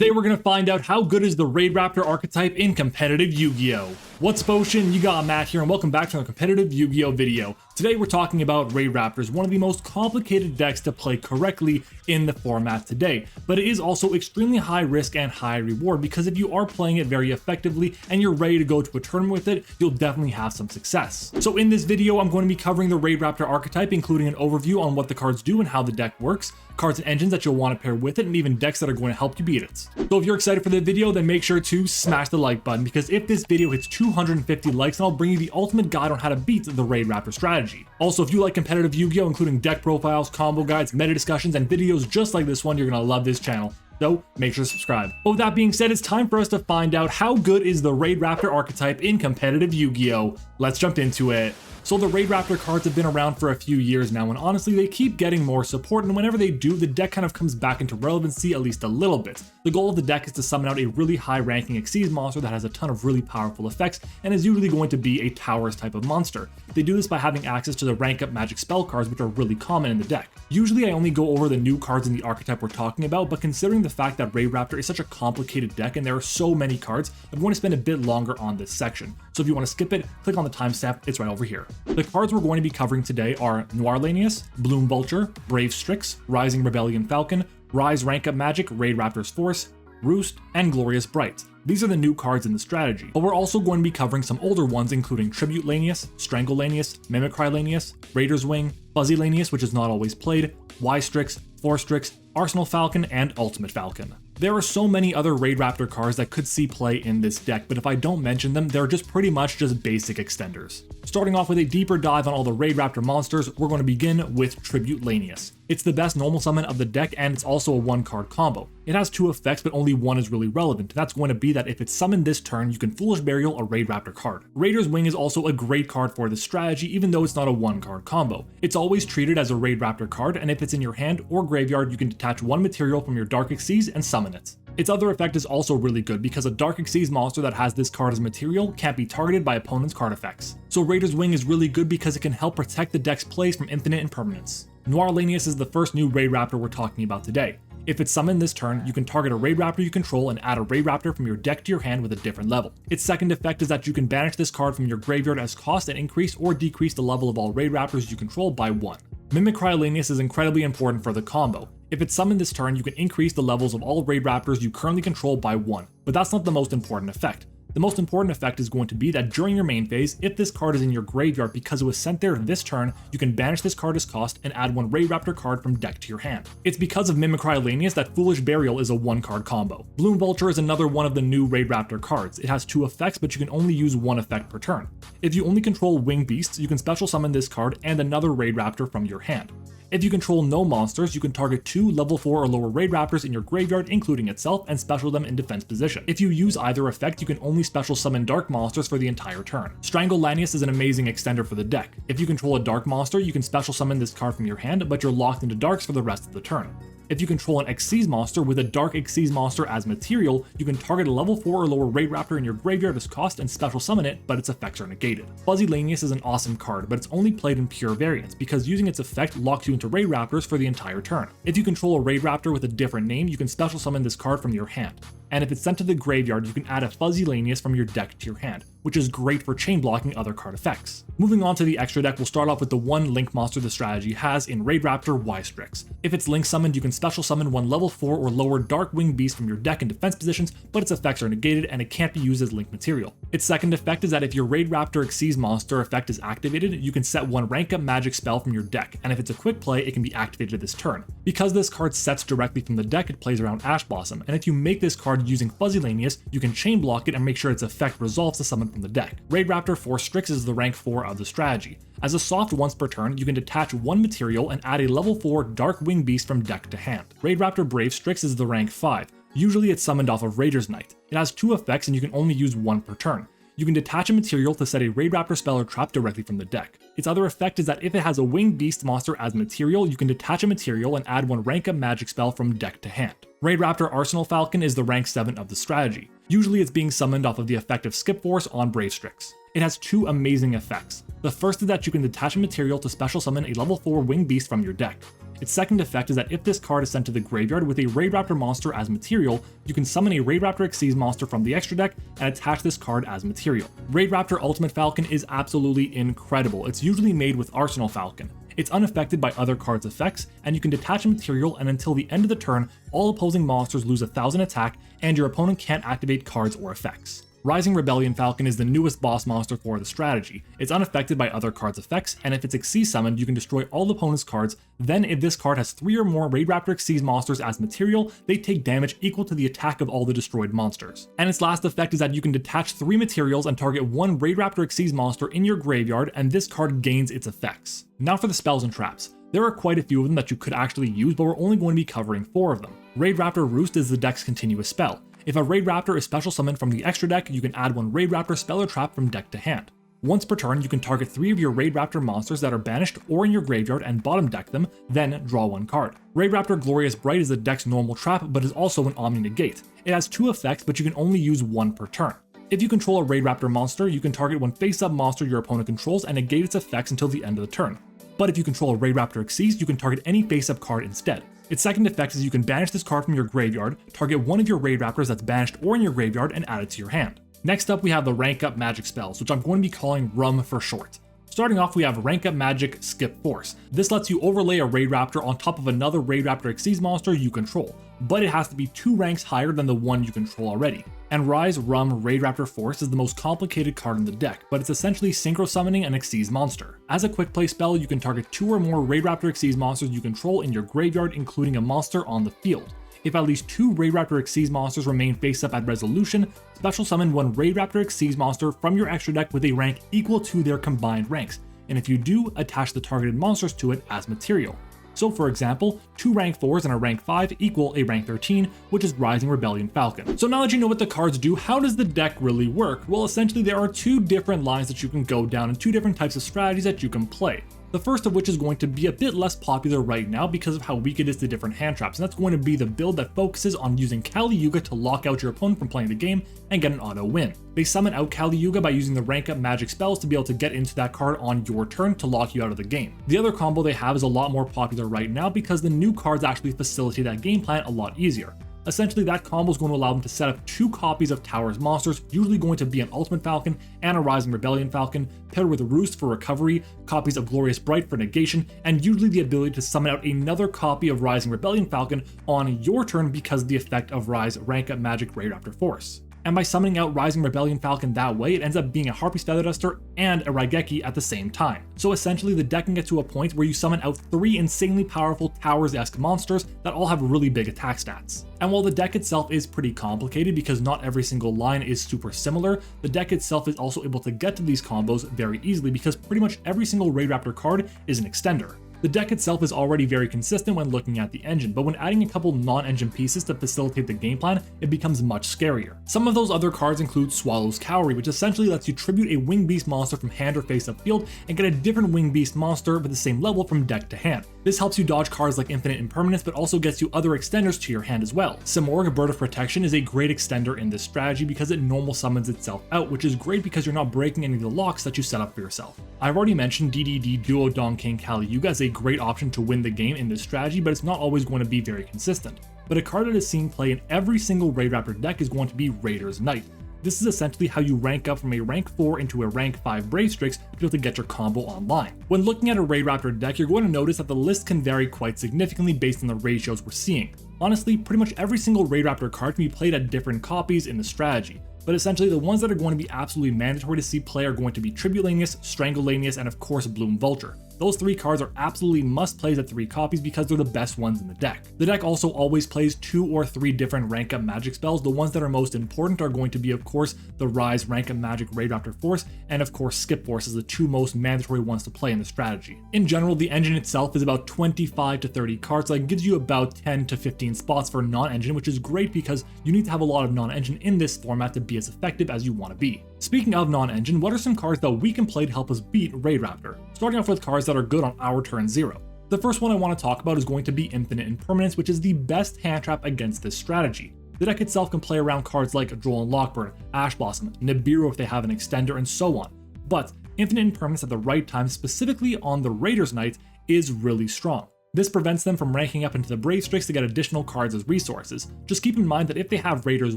Today we're going to find out how good is the Raidraptor archetype in competitive Yu-Gi-Oh! What's potion? You got Matt here and welcome back to a competitive Yu-Gi-Oh! Video. Today we're talking about Raidraptors, one of the most complicated decks to play correctly in the format today, but it is also extremely high risk and high reward because if you are playing it very effectively and you're ready to go to a tournament with it, you'll definitely have some success. So in this video, I'm going to be covering the Raidraptor archetype, including an overview on what the cards do and how the deck works, cards and engines that you'll want to pair with it, and even decks that are going to help you beat it. So if you're excited for the video, then make sure to smash the like button, because if this video hits 250 likes, then I'll bring you the ultimate guide on how to beat the Raidraptor strategy. Also, if you like competitive Yu-Gi-Oh!, including deck profiles, combo guides, meta discussions, and videos just like this one, you're gonna love this channel. So make sure to subscribe. But with that being said, it's time for us to find out how good is the Raidraptor archetype in competitive Yu-Gi-Oh! Let's jump into it. So the Raidraptor cards have been around for a few years now, and honestly they keep getting more support, and whenever they do, the deck kind of comes back into relevancy at least a little bit. The goal of the deck is to summon out a really high ranking Xyz monster that has a ton of really powerful effects and is usually going to be a towers type of monster. They do this by having access to the rank up magic spell cards, which are really common in the deck. Usually I only go over the new cards in the archetype we're talking about, but considering the fact that Raidraptor is such a complicated deck and there are so many cards, I'm going to spend a bit longer on this section. So if you want to skip it, click on the timestamp, it's right over here. The cards we're going to be covering today are Noirlanius, Bloom Vulture, Brave Strix, Rising Rebellion Falcon, Rise Rank Up Magic, Raidraptor's Force, Roost, and Glorious Bright. These are the new cards in the strategy, but we're also going to be covering some older ones, including Tribute Lanius, Strangle Lanius, Mimicry Lanius, Raider's Wing, Fuzzy Lanius, which is not always played, Y Strix, Force Strix, Arsenal Falcon, and Ultimate Falcon. There are so many other Raidraptor cards that could see play in this deck, but if I don't mention them, they're just pretty much just basic extenders. Starting off with a deeper dive on all the Raidraptor monsters, we're going to begin with Tribute Lanius. It's the best normal summon of the deck, and it's also a one-card combo. It has two effects, but only one is really relevant, and that's going to be that if it's summoned this turn, you can Foolish Burial a Raidraptor card. Raider's Wing is also a great card for this strategy, even though it's not a one-card combo. It's always treated as a Raidraptor card, and if it's in your hand or graveyard, you can detach one material from your Dark Xyz and summon it. Its other effect is also really good because a Dark Xyz monster that has this card as material can't be targeted by opponent's card effects. So Raider's Wing is really good because it can help protect the deck's plays from infinite impermanence. Noirlanius is the first new Raidraptor we're talking about today. If it's summoned this turn, you can target a Raidraptor you control and add a Raidraptor from your deck to your hand with a different level. Its second effect is that you can banish this card from your graveyard as cost and increase or decrease the level of all Raidraptors you control by 1. Mimicry Lanius is incredibly important for the combo. If it's summoned this turn, you can increase the levels of all Raidraptors you currently control by 1, but that's not the most important effect. The most important effect is going to be that during your main phase, if this card is in your graveyard because it was sent there this turn, you can banish this card as cost and add one Raidraptor card from deck to your hand. It's because of Mimicry Lanius that Foolish Burial is a one-card combo. Bloom Vulture is another one of the new Raidraptor cards. It has two effects, but you can only use one effect per turn. If you only control Wing Beasts, you can special summon this card and another Raidraptor from your hand. If you control no monsters, you can target 2 level 4 or lower Raidraptors in your graveyard, including itself, and special them in defense position. If you use either effect, you can only special summon dark monsters for the entire turn. Strangle Lanius is an amazing extender for the deck. If you control a dark monster, you can special summon this card from your hand, but you're locked into darks for the rest of the turn. If you control an Xyz monster with a Dark Xyz monster as material, you can target a level 4 or lower Raidraptor in your graveyard as cost and special summon it, but its effects are negated. Fuzzy Lanius is an awesome card, but it's only played in pure variants, because using its effect locks you into Raidraptors for the entire turn. If you control a Raidraptor with a different name, you can special summon this card from your hand. And if it's sent to the graveyard, you can add a Fuzzy Lanius from your deck to your hand, which is great for chain blocking other card effects. Moving on to the extra deck, we'll start off with the one link monster the strategy has in Raidraptor Y Strix. If it's link summoned, you can special summon one level 4 or lower Dark Wing Beast from your deck in defense positions, but its effects are negated and it can't be used as link material. Its second effect is that if your Raidraptor Xyz monster effect is activated, you can set one rank up magic spell from your deck, and if it's a quick play, it can be activated this turn. Because this card sets directly from the deck, it plays around Ash Blossom, and if you make this card using Fuzzy Lanius, you can chain block it and make sure its effect resolves to summon from the deck. Raidraptor Force Strix is the rank 4 of the strategy. As a soft once per turn, you can detach one material and add a level 4 Dark Wing Beast from deck to hand. Raidraptor Brave Strix is the rank 5. Usually it's summoned off of Raider's Knight. It has two effects and you can only use one per turn. You can detach a material to set a Raidraptor spell or trap directly from the deck. Its other effect is that if it has a Winged Beast monster as material, you can detach a material and add one rank up magic spell from deck to hand. Raidraptor Arsenal Falcon is the rank 7 of the strategy. Usually it's being summoned off of the effect of Skip Force on Brave Strix. It has two amazing effects. The first is that you can detach a material to special summon a level 4 Winged Beast from your deck. Its second effect is that if this card is sent to the graveyard with a Raidraptor monster as material, you can summon a Raidraptor Xyz monster from the extra deck and attach this card as material. Raidraptor Ultimate Falcon is absolutely incredible. It's usually made with Arsenal Falcon. It's unaffected by other cards' effects, and you can detach a material, and until the end of the turn, all opposing monsters lose 1000 attack, and your opponent can't activate cards or effects. Rising Rebellion Falcon is the newest boss monster for the strategy. It's unaffected by other cards' effects, and if it's Xyz summoned, you can destroy all the opponent's cards. Then if this card has 3 or more Raidraptor Xyz monsters as material, they take damage equal to the attack of all the destroyed monsters. And its last effect is that you can detach 3 materials and target 1 Raidraptor Xyz monster in your graveyard, and this card gains its effects. Now for the spells and traps. There are quite a few of them that you could actually use, but we're only going to be covering 4 of them. Raidraptor Roost is the deck's continuous spell. If a Raidraptor is special summoned from the extra deck, you can add 1 Raidraptor spell or trap from deck to hand. Once per turn, you can target 3 of your Raidraptor monsters that are banished or in your graveyard and bottom deck them, then draw 1 card. Raidraptor Glorious Bright is the deck's normal trap, but is also an Omni Negate. It has 2 effects, but you can only use 1 per turn. If you control a Raidraptor monster, you can target 1 face-up monster your opponent controls and negate its effects until the end of the turn. But if you control a Raidraptor Xyz, you can target any face-up card instead. Its second effect is you can banish this card from your graveyard, target 1 of your Raidraptors that's banished or in your graveyard, and add it to your hand. Next up, we have the Rank Up Magic spells, which I'm going to be calling RUM for short. Starting off, we have Rank Up Magic Skip Force. This lets you overlay a Raidraptor on top of another Raidraptor Xyz monster you control, but it has to be 2 ranks higher than the one you control already. And Rise RUM Raidraptor Force is the most complicated card in the deck, but it's essentially synchro summoning an Xyz monster. As a quick play spell, you can target 2 or more Raidraptor Xyz monsters you control in your graveyard, including a monster on the field. If at least 2 Raidraptor Xyz monsters remain face up at resolution, special summon 1 Raidraptor Xyz monster from your extra deck with a rank equal to their combined ranks, and if you do, attach the targeted monsters to it as material. So for example, 2 rank 4s and a rank 5 equal a rank 13, which is Rising Rebellion Falcon. So now that you know what the cards do, how does the deck really work? Well, essentially there are 2 different lines that you can go down and 2 different types of strategies that you can play. The first of which is going to be a bit less popular right now because of how weak it is to different hand traps, and that's going to be the build that focuses on using Kali Yuga to lock out your opponent from playing the game and get an auto win. They summon out Kali Yuga by using the rank up magic spells to be able to get into that card on your turn to lock you out of the game. The other combo they have is a lot more popular right now because the new cards actually facilitate that game plan a lot easier. Essentially, that combo is going to allow them to set up 2 copies of Tower's monsters, usually going to be an Ultimate Falcon and a Rising Rebellion Falcon, paired with a Roost for recovery, copies of Glorious Bright for negation, and usually the ability to summon out another copy of Rising Rebellion Falcon on your turn because of the effect of Rise Rank Up Magic Raidraptor Force. And by summoning out Rising Rebellion Falcon that way, it ends up being a Harpy's Feather Duster and a Raigeki at the same time. So essentially, the deck can get to a point where you summon out 3 insanely powerful Towers-esque monsters that all have really big attack stats. And while the deck itself is pretty complicated because not every single line is super similar, the deck itself is also able to get to these combos very easily because pretty much every single Raidraptor card is an extender. The deck itself is already very consistent when looking at the engine, but when adding a couple non-engine pieces to facilitate the game plan, it becomes much scarier. Some of those other cards include Swallow's Cowrie, which essentially lets you tribute a Winged Beast monster from hand or face up field and get a different Winged Beast monster with the same level from deck to hand. This helps you dodge cards like Infinite Impermanence, but also gets you other extenders to your hand as well. Simorgh, Bird of Protection, is a great extender in this strategy because it normal summons itself out, which is great because you're not breaking any of the locks that you set up for yourself. I've already mentioned DDD Duo Don King Kali Yuga as a great option to win the game in this strategy, but it's not always going to be very consistent. But a card that is seen play in every single Raidraptor deck is going to be Raider's Knight. This is essentially how you rank up from a rank 4 into a rank 5 Brave Strix to be able to get your combo online. When looking at a Raidraptor deck, you're going to notice that the list can vary quite significantly based on the ratios we're seeing. Honestly, pretty much every single Raidraptor card can be played at different copies in the strategy, but essentially the ones that are going to be absolutely mandatory to see play are going to be Tribulanius, Strangulanius, and of course Bloom Vulture. Those 3 cards are absolutely must plays at 3 copies because they're the best ones in the deck. The deck also always plays 2 or 3 different rank up magic spells. The ones that are most important are going to be of course the Rise Rank Up Magic Raidraptor Force and of course Skip Force as the 2 most mandatory ones to play in the strategy. In general, the engine itself is about 25 to 30 cards, so it gives you about 10 to 15 spots for non-engine, which is great because you need to have a lot of non-engine in this format to be as effective as you want to be. Speaking of non-engine, what are some cards that we can play to help us beat Raidraptor? Starting off with cards that are good on our turn 0. The first one I want to talk about is going to be Infinite Impermanence, which is the best hand trap against this strategy. The deck itself can play around cards like Droll and Lockburn, Ash Blossom, Nibiru if they have an extender, and so on. But Infinite Impermanence at the right time, specifically on the Raider's Knight, is really strong. This prevents them from ranking up into the Brave Strix to get additional cards as resources. Just keep in mind that if they have Raider's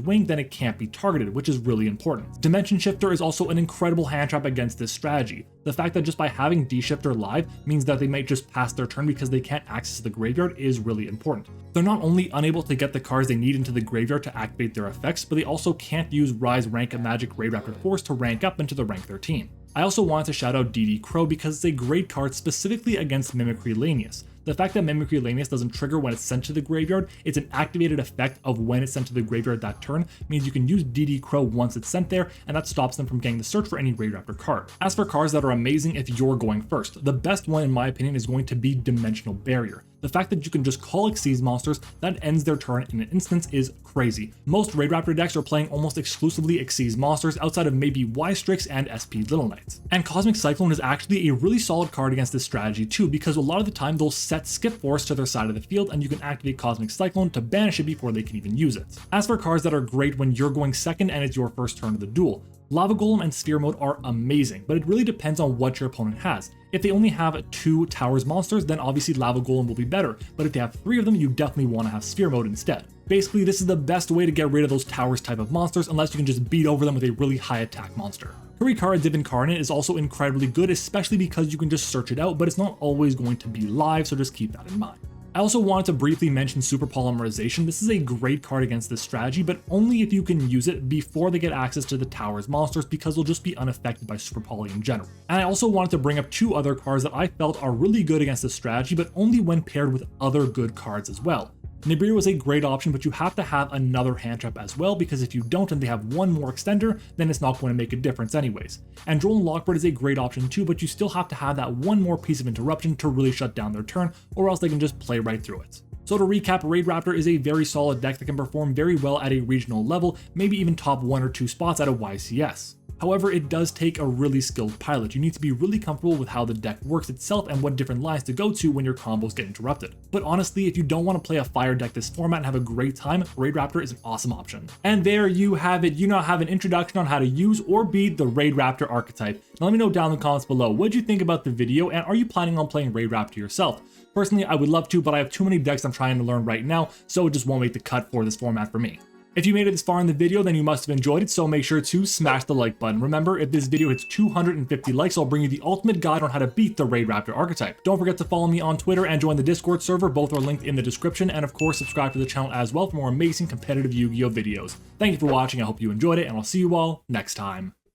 Wing, then it can't be targeted, which is really important. Dimension Shifter is also an incredible hand trap against this strategy. The fact that just by having D-Shifter live means that they might just pass their turn because they can't access the graveyard is really important. They're not only unable to get the cards they need into the graveyard to activate their effects, but they also can't use Rise Rank of Magic Raidraptor Force to rank up into the rank 13. I also wanted to shout out DD Crow because it's a great card specifically against Mimicry Lanius. The fact that Mimicry Lanius doesn't trigger when it's sent to the graveyard, it's an activated effect of when it's sent to the graveyard that turn, means you can use DD Crow once it's sent there, and that stops them from getting the search for any Raidraptor card. As for cards that are amazing if you're going first, the best one in my opinion is going to be Dimensional Barrier. The fact that you can just call Xyz monsters that ends their turn in an instance is crazy. Most Raidraptor decks are playing almost exclusively Xyz monsters outside of maybe Y-Strix and SP Little Knights. And Cosmic Cyclone is actually a really solid card against this strategy too, because a lot of the time they'll set Skip Force to their side of the field and you can activate Cosmic Cyclone to banish it before they can even use it. As for cards that are great when you're going second and it's your first turn of the duel, Lava Golem and Sphere Mode are amazing, but it really depends on what your opponent has. If they only have 2 Towers monsters, then obviously Lava Golem will be better, but if they have 3 of them, you definitely want to have Sphere Mode instead. Basically, this is the best way to get rid of those Towers type of monsters unless you can just beat over them with a really high attack monster. Kurikara Div Incarnate is also incredibly good, especially because you can just search it out, but it's not always going to be live, so just keep that in mind. I also wanted to briefly mention Super Polymerization. This is a great card against this strategy, but only if you can use it before they get access to the Towers monsters because they'll just be unaffected by Super Poly in general. And I also wanted to bring up 2 other cards that I felt are really good against this strategy, but only when paired with other good cards as well. Nibiru was a great option, but you have to have another hand trap as well, because if you don't and they have 1 more extender, then it's not going to make a difference anyways. And Droll and Lockbird is a great option too, but you still have to have that 1 more piece of interruption to really shut down their turn, or else they can just play right through it. So to recap, Raidraptor is a very solid deck that can perform very well at a regional level, maybe even top 1 or 2 spots at a YCS. However, it does take a really skilled pilot. You need to be really comfortable with how the deck works itself and what different lines to go to when your combos get interrupted. But honestly, if you don't want to play a fire deck this format and have a great time, Raidraptor is an awesome option. And there you have it. You now have an introduction on how to use or beat the Raidraptor archetype. Now let me know down in the comments below, what did you think about the video, and are you planning on playing Raidraptor yourself? Personally, I would love to, but I have too many decks I'm trying to learn right now, so it just won't make the cut for this format for me. If you made it this far in the video, then you must have enjoyed it, so make sure to smash the like button. Remember, if this video hits 250 likes, I'll bring you the ultimate guide on how to beat the Raidraptor archetype. Don't forget to follow me on Twitter and join the Discord server, both are linked in the description, and of course subscribe to the channel as well for more amazing competitive Yu-Gi-Oh videos. Thank you for watching, I hope you enjoyed it, and I'll see you all next time.